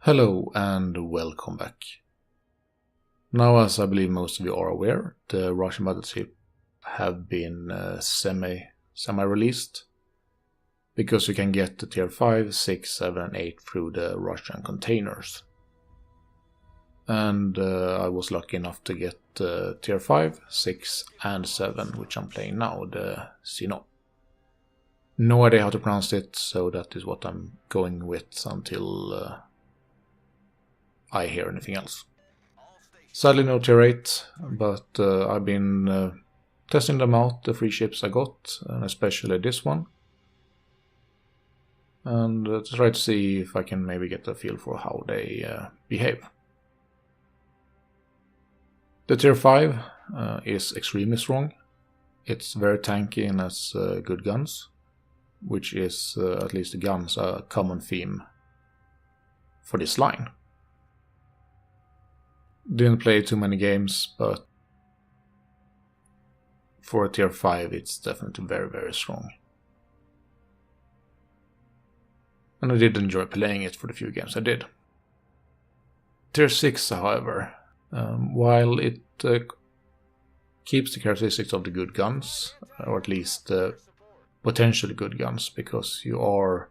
Hello and welcome back. Now, as I believe most of you are aware, the Russian battleship have been semi-released because you can get the tier 5, 6, 7, 8 through the Russian containers. And I was lucky enough to get tier 5, 6 and 7, which I'm playing now, the Sinop. No idea how to pronounce it, so that is what I'm going with until I hear anything else. Sadly no tier 8, but I've been testing them out, the free ships I got, and especially this one. And to try to see if I can maybe get a feel for how they behave. The tier 5 is extremely strong. It's very tanky and has good guns, which is, at least the guns, a common theme for this line. Didn't play too many games, but for a tier 5 it's definitely very, very strong. And I did enjoy playing it for the few games I did. Tier 6, however, while it keeps the characteristics of the good guns, or at least potentially good guns, because you are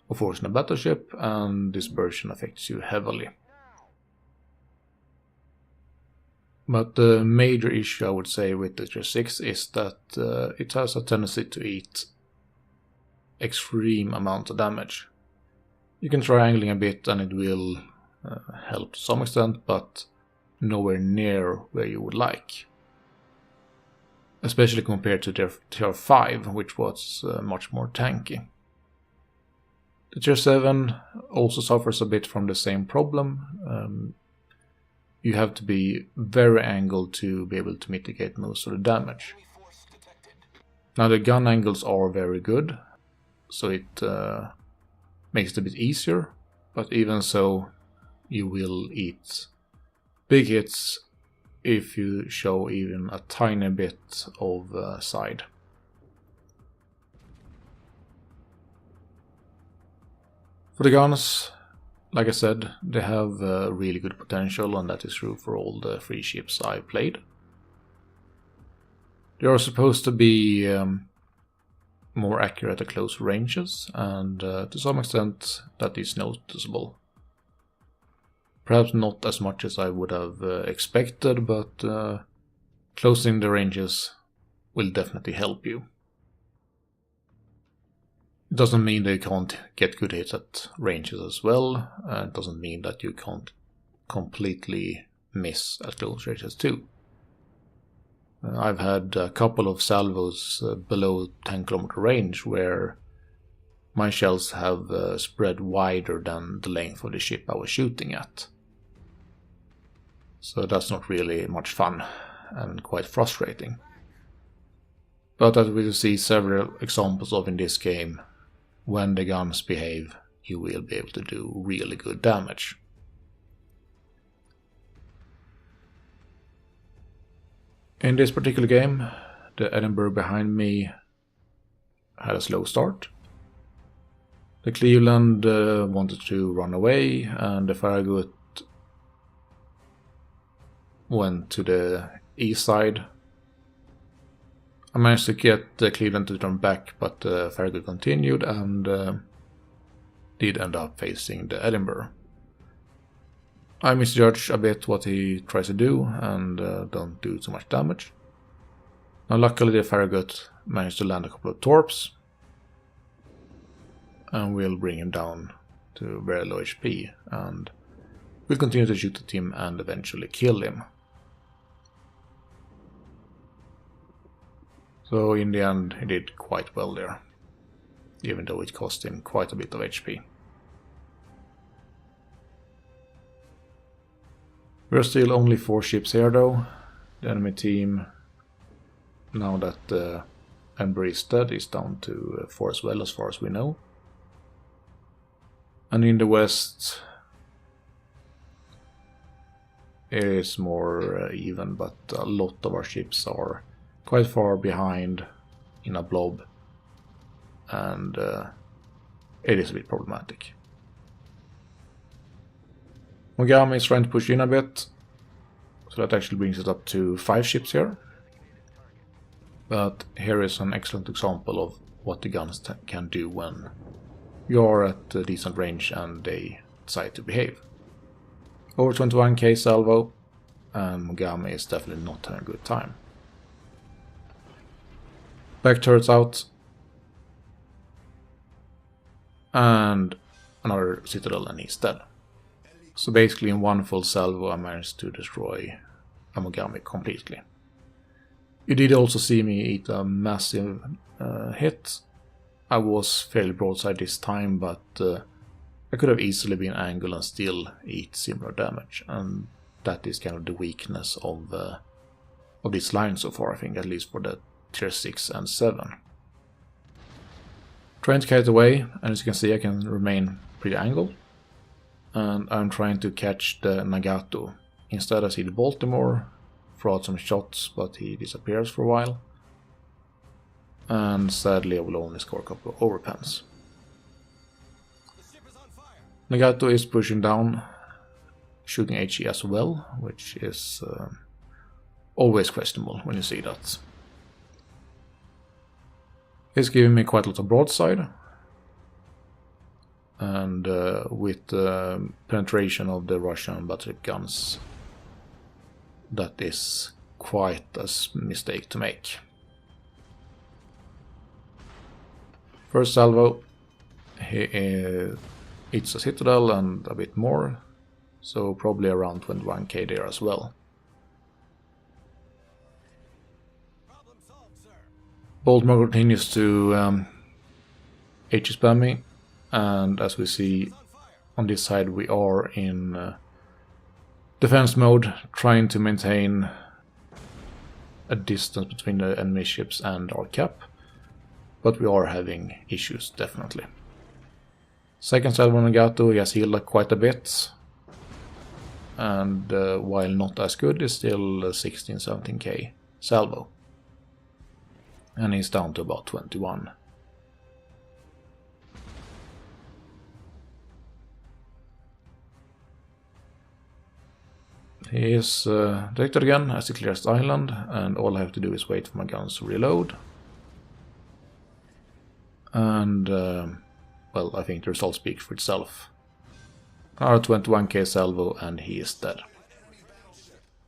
of course in a battleship and dispersion affects you heavily. But the major issue I would say with the tier 6 is that it has a tendency to eat extreme amount of damage. You can try angling a bit and it will help to some extent, but nowhere near where you would like. Especially compared to tier 5, which was much more tanky. The tier 7 also suffers a bit from the same problem. You have to be very angled to be able to mitigate most of the damage. Now the gun angles are very good, so it makes it a bit easier, but even so you will eat big hits if you show even a tiny bit of side. For the guns, like I said, they have really good potential, and that is true for all the free ships I played. They are supposed to be more accurate at close ranges, and to some extent that is noticeable. Perhaps not as much as I would have expected, but closing the ranges will definitely help you. It doesn't mean that you can't get good hits at ranges as well. It doesn't mean that you can't completely miss at close ranges too. I've had a couple of salvos below 10 kilometer range where my shells have spread wider than the length of the ship I was shooting at. So that's not really much fun and quite frustrating. But as we will see several examples of in this game, when the guns behave, you will be able to do really good damage. In this particular game, the Edinburgh behind me had a slow start. The Cleveland wanted to run away, and the Farragut went to the east side. I managed to get the Cleveland to turn back, but Farragut continued and did end up facing the Edinburgh. I misjudge a bit what he tries to do and don't do too much damage. Now luckily the Farragut managed to land a couple of torps and we'll bring him down to very low HP, and we'll continue to shoot at him and eventually kill him. So in the end he did quite well there, even though it cost him quite a bit of HP. We're still only 4 ships here though. The enemy team, now that the Ember is dead, is down to 4 as well, as far as we know. And in the west it is more even, but a lot of our ships are quite far behind in a blob, and it is a bit problematic. Mogami is trying to push in a bit, so that actually brings it up to 5 ships here. But here is an excellent example of what the guns can do when you're at a decent range and they decide to behave. Over 21k salvo, and Mogami is definitely not having a good time. Back turrets out, and another citadel, and he's dead. So basically in one full salvo I managed to destroy a Mogami completely. You did also see me eat a massive hit. I was fairly broadside this time, but I could have easily been angled and still eat similar damage, and that is kind of the weakness of this line so far, I think, at least for the tier 6 and 7. Trying to carry it away, and as you can see I can remain pretty angled, and I'm trying to catch the Nagato. Instead I see the Baltimore, throw out some shots, but he disappears for a while, and sadly I will only score a couple of overpens. Nagato is pushing down, shooting HE as well, which is always questionable when you see that. He's giving me quite a lot of broadside, and with the penetration of the Russian battleship guns, that is quite a mistake to make. First salvo, he hits a citadel and a bit more, so probably around 21k there as well. Baltimore continues to HE spam me, and as we see on this side we are in defense mode, trying to maintain a distance between the enemy ships and our cap, but we are having issues definitely. Second salvo Nagato, he has healed quite a bit, and while not as good, is still 16-17k salvo. And he's down to about 21. He is detected again as he clears the island, and all I have to do is wait for my guns to reload. And, well, I think the result speaks for itself. Another 21k salvo, and he is dead.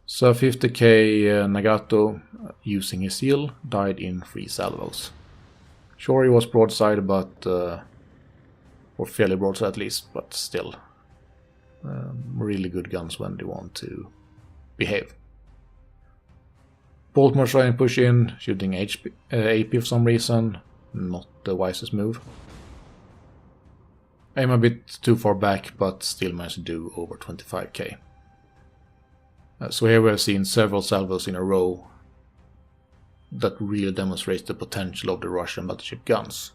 So 50k Nagato, using his heal, died in 3 salvos. Sure, he was broadside, but or fairly broadside at least, but still. Really good guns when they want to behave. Baltimore trying to push in, shooting AP for some reason, not the wisest move. Aim a bit too far back, but still managed to do over 25k. So here we have seen several salvos in a row that really demonstrates the potential of the Russian battleship guns.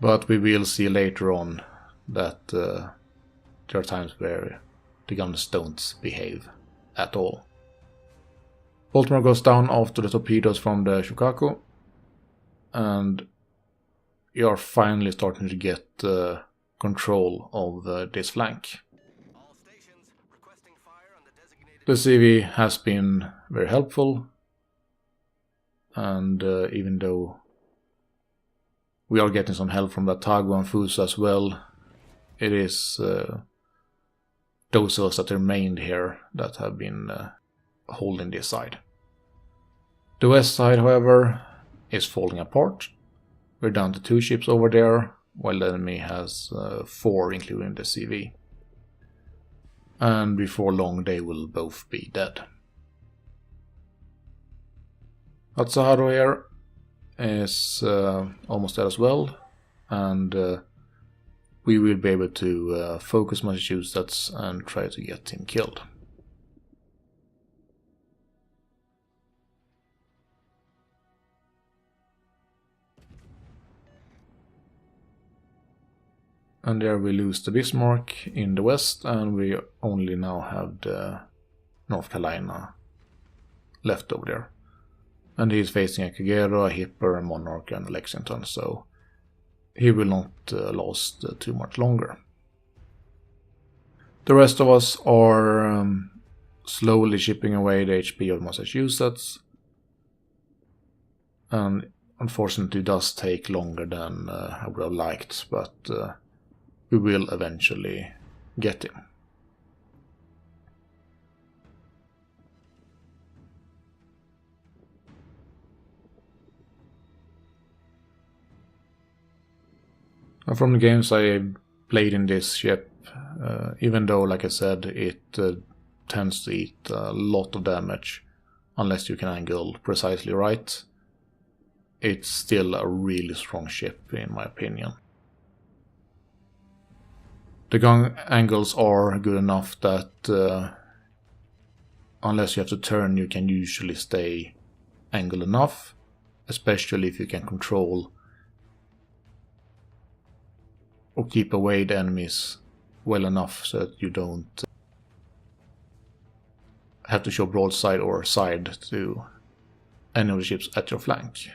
But we will see later on that there are times where the guns don't behave at all. Baltimore goes down after the torpedoes from the Shukaku, and we are finally starting to get control of this flank. The CV has been very helpful, and even though we are getting some help from the Tago and Fuso as well, it is those of us that remained here that have been holding this side. The west side, however, is falling apart. We're down to 2 ships over there, while the enemy has 4, including the CV. And before long they will both be dead. Atsuharu here is almost dead as well, and we will be able to focus Massachusetts and try to get him killed. And there we lose the Bismarck in the west, and we only now have the North Carolina left over there. And he's facing a Kagero, a Hipper, a Monarch, and a Lexington, so he will not last too much longer. The rest of us are slowly chipping away the HP of Massachusetts, and unfortunately it does take longer than I would have liked, but we will eventually get him. And from the games I played in this ship, even though, like I said, it tends to eat a lot of damage unless you can angle precisely right, it's still a really strong ship in my opinion. The gun angles are good enough that unless you have to turn, you can usually stay angled enough, especially if you can control or keep away the enemies well enough so that you don't have to show broadside or side to any of the ships at your flank.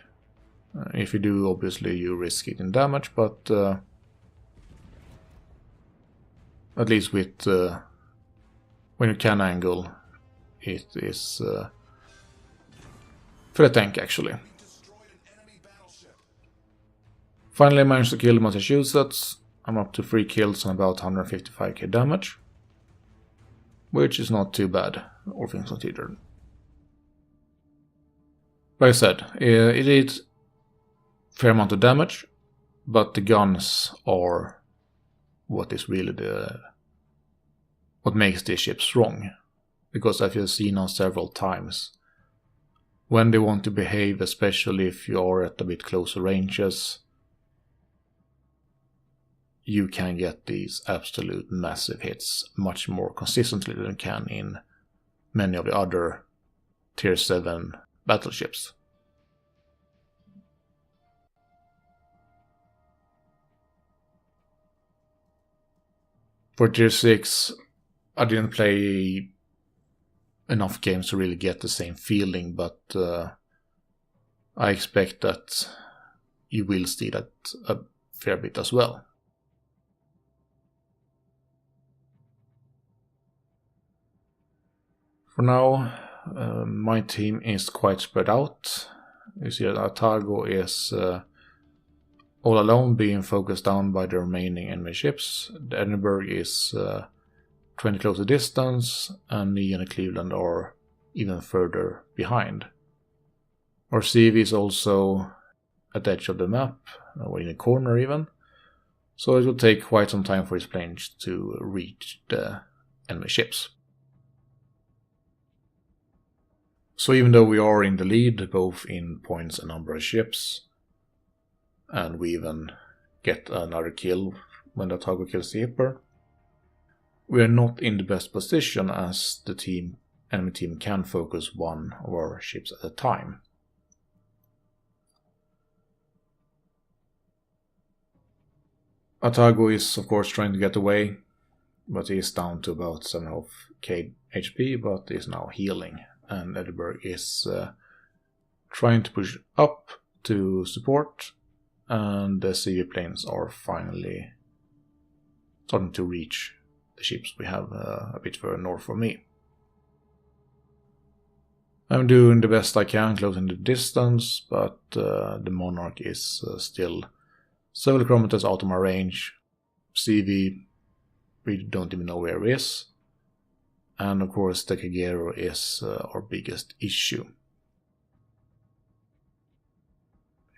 If you do, obviously you risk it in damage, but at least with when you can angle, it is for the tank actually. Finally I managed to kill Massachusetts. I'm up to 3 kills and about 155k damage, which is not too bad, all things considered. Like I said, it did a fair amount of damage, but the guns are what is really what makes this ship strong. Because as you've seen now several times, when they want to behave, especially if you are at a bit closer ranges, you can get these absolute massive hits much more consistently than you can in many of the other tier 7 battleships. For tier 6, I didn't play enough games to really get the same feeling, but I expect that you will see that a fair bit as well. For now, my team is quite spread out. You see that Atago is all alone, being focused down by the remaining enemy ships. The Edinburgh is 20 closer distance, and me and the Cleveland are even further behind. Our CV is also at the edge of the map, or in a corner even, so it will take quite some time for his planes to reach the enemy ships. So even though we are in the lead, both in points and number of ships, and we even get another kill when the Atago kills the Hipper, we are not in the best position as the enemy team can focus one of our ships at a time. Atago is of course trying to get away, but he is down to about 7.5k HP, but is now healing. And Edinburgh is trying to push up to support, and the CV planes are finally starting to reach the ships we have a bit further north from me. I'm doing the best I can closing the distance, but the Monarch is still several kilometers out of my range. CV, we don't even know where it is. And of course the Kagero is our biggest issue.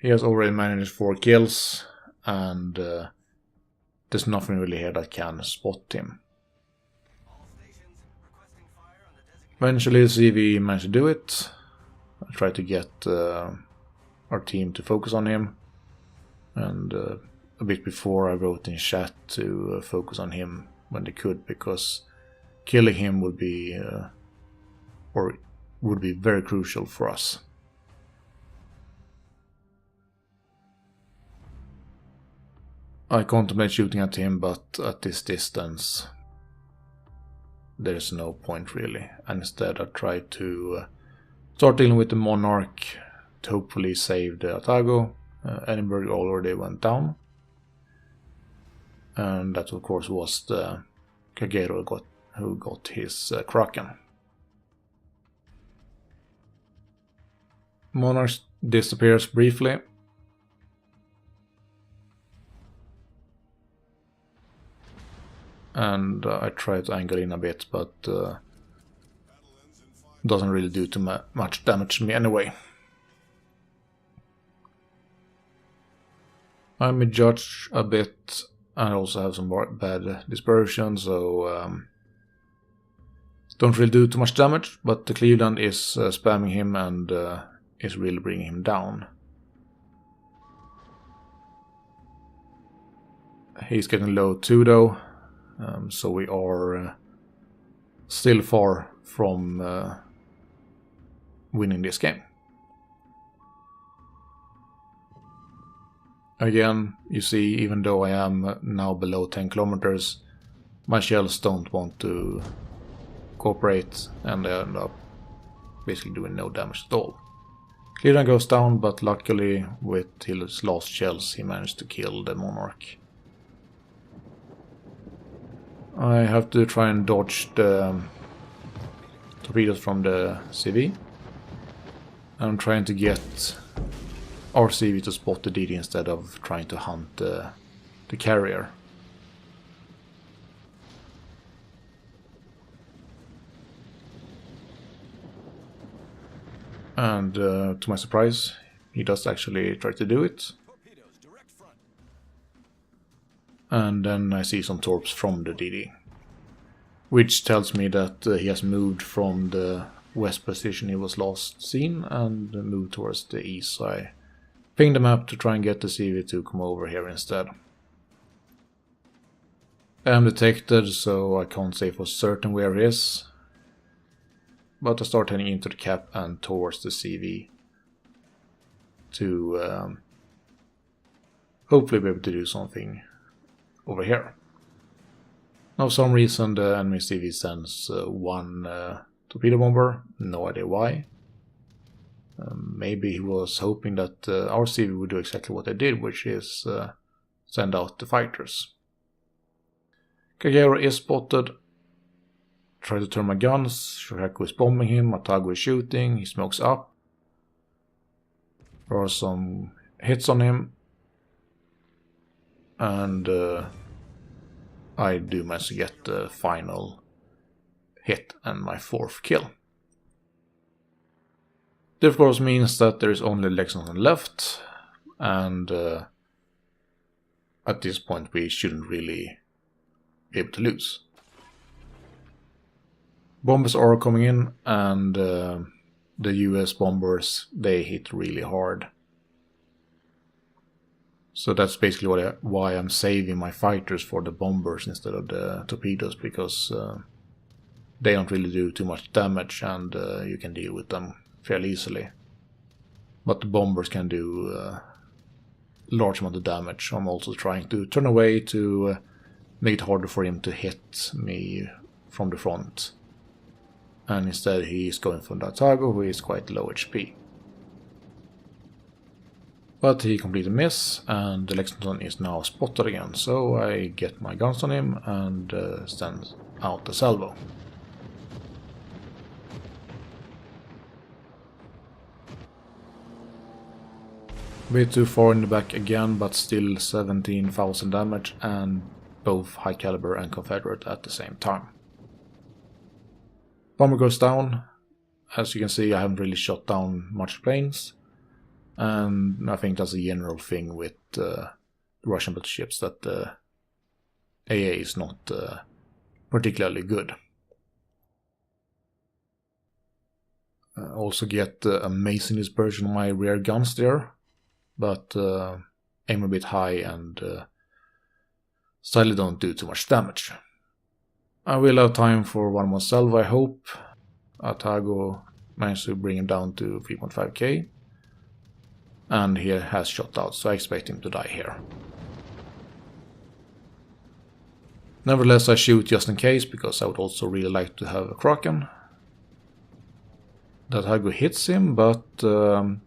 He has already managed 4 kills, and there's nothing really here that can spot him. Eventually CV managed to do it. I tried to get our team to focus on him, and a bit before I wrote in chat to focus on him when they could, because killing him would be very crucial for us. I contemplate shooting at him, but at this distance there's no point really. And instead I try to start dealing with the Monarch to hopefully save the Atago. Edinburgh already went down, and that of course was the Kagero who got his Kraken. Monarch disappears briefly. And I try to angle in a bit, but doesn't really do too much damage to me anyway. I misjudge a bit, and also have some bad dispersion, so don't really do too much damage, but the Cleveland is spamming him and is really bringing him down. He's getting low too though, so we are still far from winning this game. Again, you see, even though I am now below 10 kilometers, my shells don't want to cooperate and they end up basically doing no damage at all. Cleveland goes down, but luckily with his last shells he managed to kill the Monarch. I have to try and dodge the torpedoes from the CV. I'm trying to get our CV to spot the DD instead of trying to hunt the carrier. And to my surprise, he does actually try to do it. And then I see some torps from the DD, which tells me that he has moved from the west position he was last seen and moved towards the east. So I ping the map to try and get the CV to come over here instead. I am detected, so I can't say for certain where he is, but I start heading into the cap and towards the CV to hopefully be able to do something over here. Now, for some reason the enemy CV sends one torpedo bomber, no idea why. Maybe he was hoping that our CV would do exactly what they did, which is send out the fighters. Kagero is spotted. Try to turn my guns. Shohaku is bombing him. Atago is shooting. He smokes up. There are some hits on him. And I do manage to get the final hit and my 4th kill. This of course means that there is only Lexington left, and at this point we shouldn't really be able to lose. Bombers are coming in, and the US bombers, they hit really hard. So that's basically why I'm saving my fighters for the bombers instead of the torpedoes, because they don't really do too much damage and you can deal with them fairly easily. But the bombers can do a large amount of damage. I'm also trying to turn away to make it harder for him to hit me from the front. And instead he's going for the Atago, who is quite low HP. But he completed a miss, and the Lexington is now spotted again, so I get my guns on him and send out the salvo. A bit too far in the back again, but still 17,000 damage, and both high caliber and Confederate at the same time. Bomber goes down. As you can see, I haven't really shot down much planes. And I think that's a general thing with Russian battleships, that the AA is not particularly good. Also get amazing dispersion on my rear guns there, but aim a bit high and slightly don't do too much damage. I will have time for one more salvo, I hope. Atago managed to bring him down to 3.5k. And he has shot out, so I expect him to die here. Nevertheless, I shoot just in case, because I would also really like to have a Kraken. That Atago hits him, but don't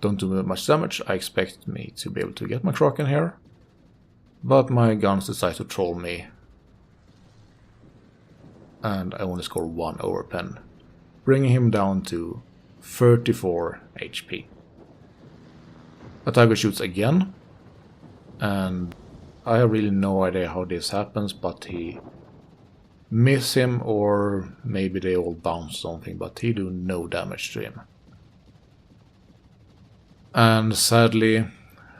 do much damage. I expect me to be able to get my Kraken here. But my guns decide to troll me and I only score 1 overpen, bringing him down to 34 HP. A tiger shoots again, and I have really no idea how this happens, but he miss him, or maybe they all bounce something, but he do no damage to him. And sadly,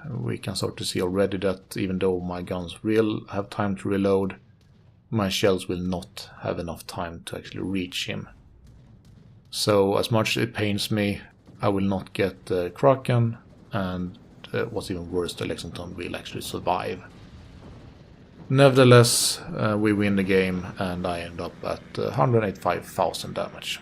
we can start to see already that even though my guns will have time to reload, my shells will not have enough time to actually reach him. So as much as it pains me, I will not get the Kraken, and what's even worse, the Lexington will actually survive. Nevertheless, we win the game, and I end up at 185,000 damage.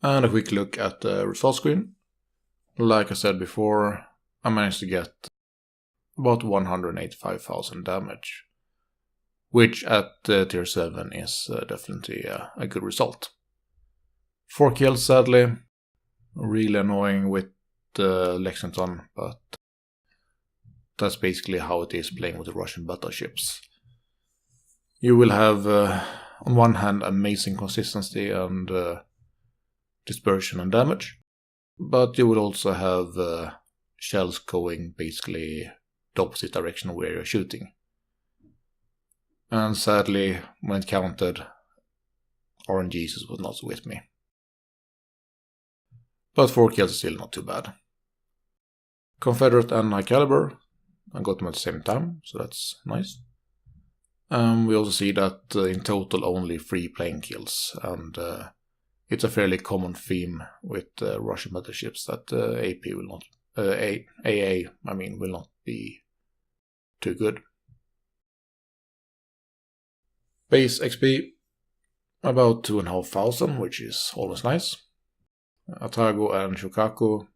And a quick look at the result screen. Like I said before, I managed to get about 185,000 damage, which at tier 7 is definitely a good result. 4 kills, sadly. Really annoying with Lexington, but that's basically how it is playing with the Russian battleships. You will have, on one hand, amazing consistency and dispersion and damage, but you will also have shells going basically the opposite direction where you're shooting. And sadly, when it counted, RNGesus was not with me. But 4 kills is still not too bad. Confederate and High Caliber, I got them at the same time, so that's nice. We also see that in total only 3 plane kills, and it's a fairly common theme with Russian battleships that AP will not, AA will not be too good. Base XP, about 2,500, which is always nice. Atago and Shokaku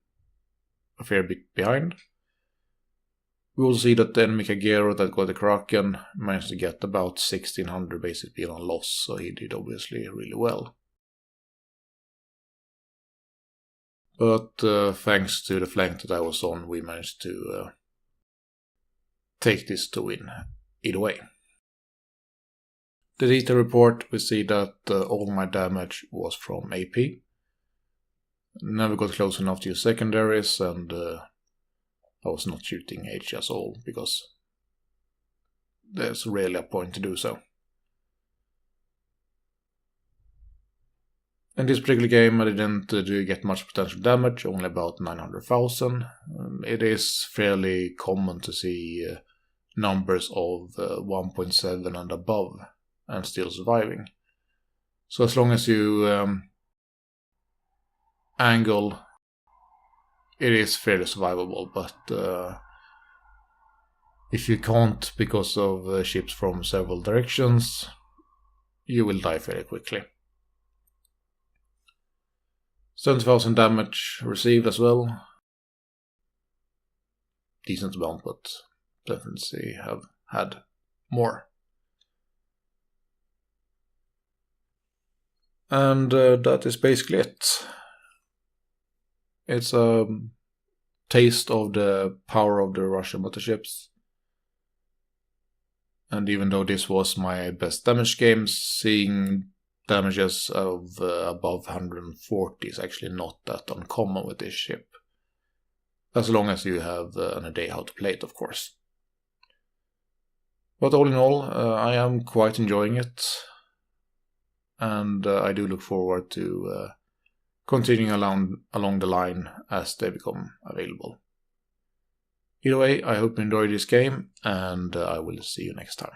a fair bit behind. We will see that the enemy Kagero that got the Kraken managed to get about 1,600 basic speed on loss, so he did obviously really well. But thanks to the flank that I was on, we managed to take this to win either way. The detail report, we see that all my damage was from AP. Never got close enough to use secondaries, and I was not shooting HS all, because there's rarely a point to do so. In this particular game I didn't get much potential damage, only about 900,000. It is fairly common to see numbers of 1.7 and above and still surviving. So as long as you angle, it is fairly survivable, but if you can't because of ships from several directions, you will die fairly quickly. 70,000 damage received as well. Decent amount, but definitely have had more. And that is basically it. It's a taste of the power of the Russian battleships. And even though this was my best damage game, seeing damages of above 140 is actually not that uncommon with this ship. As long as you have an idea how to play it, of course. But all in all, I am quite enjoying it. And I do look forward to continuing along the line as they become available. Either way, I hope you enjoyed this game, and I will see you next time.